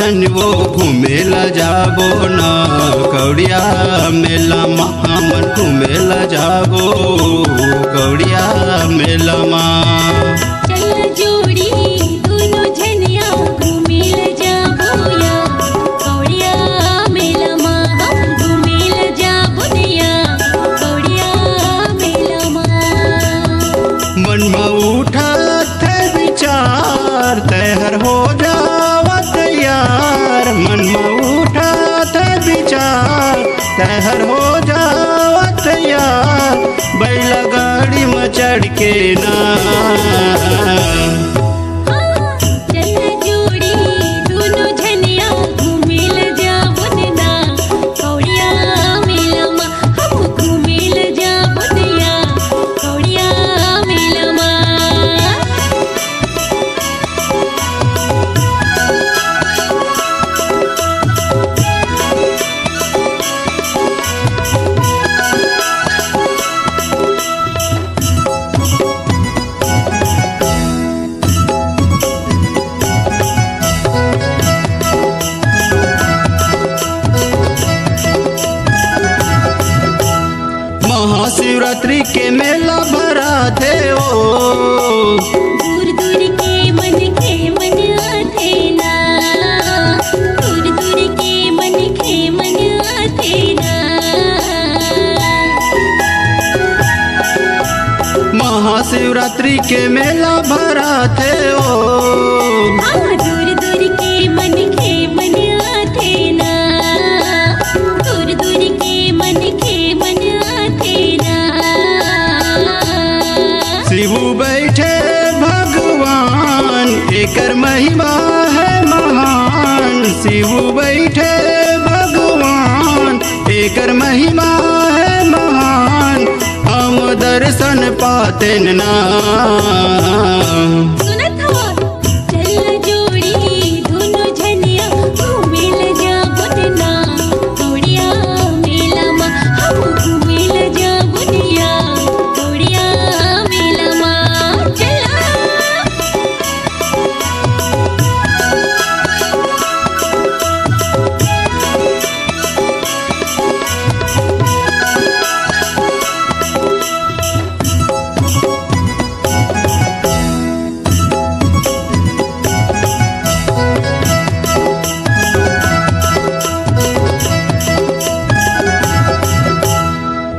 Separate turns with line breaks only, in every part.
धन वो घूमेला जाबो ना कौड़िया मेला मा हमन घूमेला जाबो कौड़िया मेला मा। तैहर हो जावत यार मन में उठात विचार तैहर हो जावत यार बैला गाड़ी में चढ़ के ना महाशिवरात्रि के मेला भरा थे ओ
दूर दूर के मन आते ना दूर दूर के मन आते ना।
महाशिवरात्रि के मेला भरा थे ओ
दूर दूर के मन आते ना दूर दूर के मन आते ना।
शिव बैठे भगवान एकर महिमा है महान शिव बैठे भगवान एकर महिमा है महान हम दर्शन पाते ना।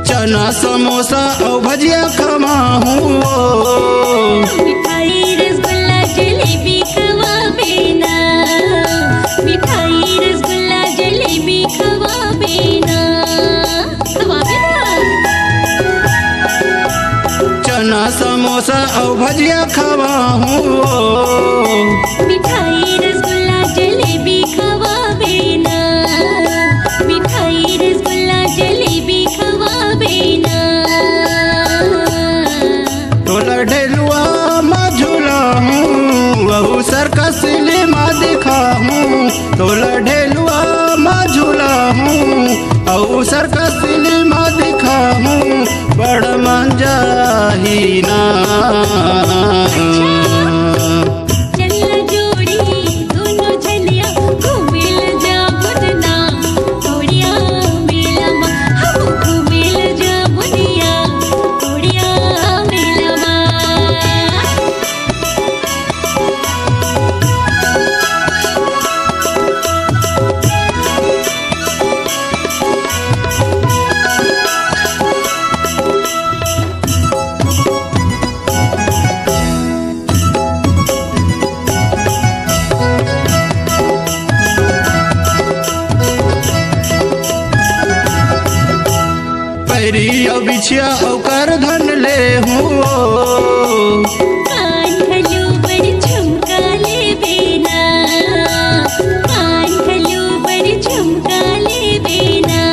चना समोसा और भजिया खमाहू
मिठाई रसगुल्ला जलेबी खवाबे ना मिठाई रसगुल्ला जलेबी खवाबे ना
चना समोसा और भजिया खवाहू
मिठाई रसगुल्ला जलेबी खवाबे ना मिठाई रसगुल्ला जलेबी खवाबे ना।
तोला ढेलुआ में झूला हूँ वहू सर्कस सिनेमा दिखा हूँ तोला ढेलुआ में झूला हूँ और सर्कस सिनेमा दिखा हूँ बड़ मंजा ही ना। पैरी बिछिया ओकर धन ले हूँ
कान खलू बड़ झुमका ले बेना कान खलू बड़ झुमका ले बेना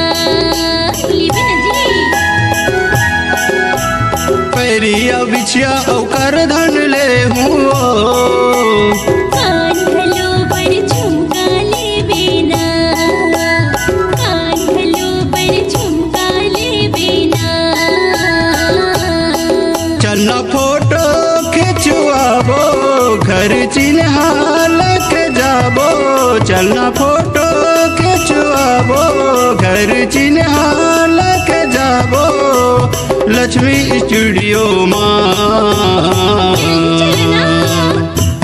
पैरी बिछिया ओकर धन ले हूँ
कान खलू बड़ झुमका ले बेना कान खलू बड़ झुमका ले बेना।
चलना फोटो खिंचवाबो घर चिन्हा लेके जाबो चल चलना फोटो खिंचवाबो, घर चिन्हा लके जाबो लक्ष्मी स्टूडियो माँ।
चलना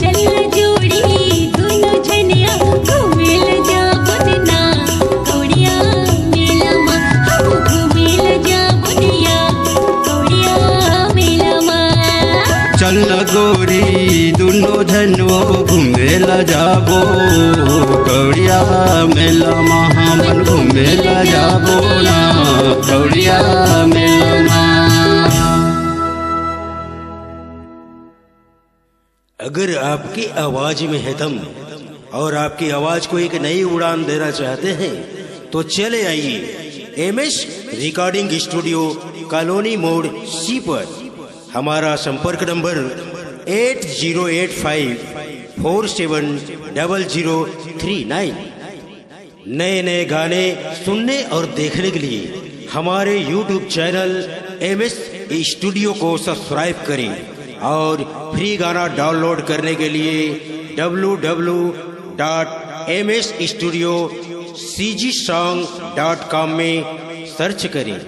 चल जोड़ी दोनों जनिया घूमेल जाबो दिना कौड़िया मेला माँ। हम घूमेल जाबो दिया कौड़िया मेला माँ।
चलना गोरी दोनों झनवो घूमेला जाबो कौड़िया मेला माँ। हमन घूमेला जाबो ना कौड़िया मेला माँ।
अगर आपकी आवाज में है दम और आपकी आवाज को एक नई उड़ान देना चाहते हैं तो चले आइए एमएस रिकॉर्डिंग स्टूडियो कॉलोनी मोड़ सी पर। हमारा संपर्क नंबर 8085470039। नए नए गाने सुनने और देखने के लिए हमारे YouTube चैनल एमएस स्टूडियो को सब्सक्राइब करें और फ्री गाना डाउनलोड करने के लिए www.msstudiocgsong.com में सर्च करें।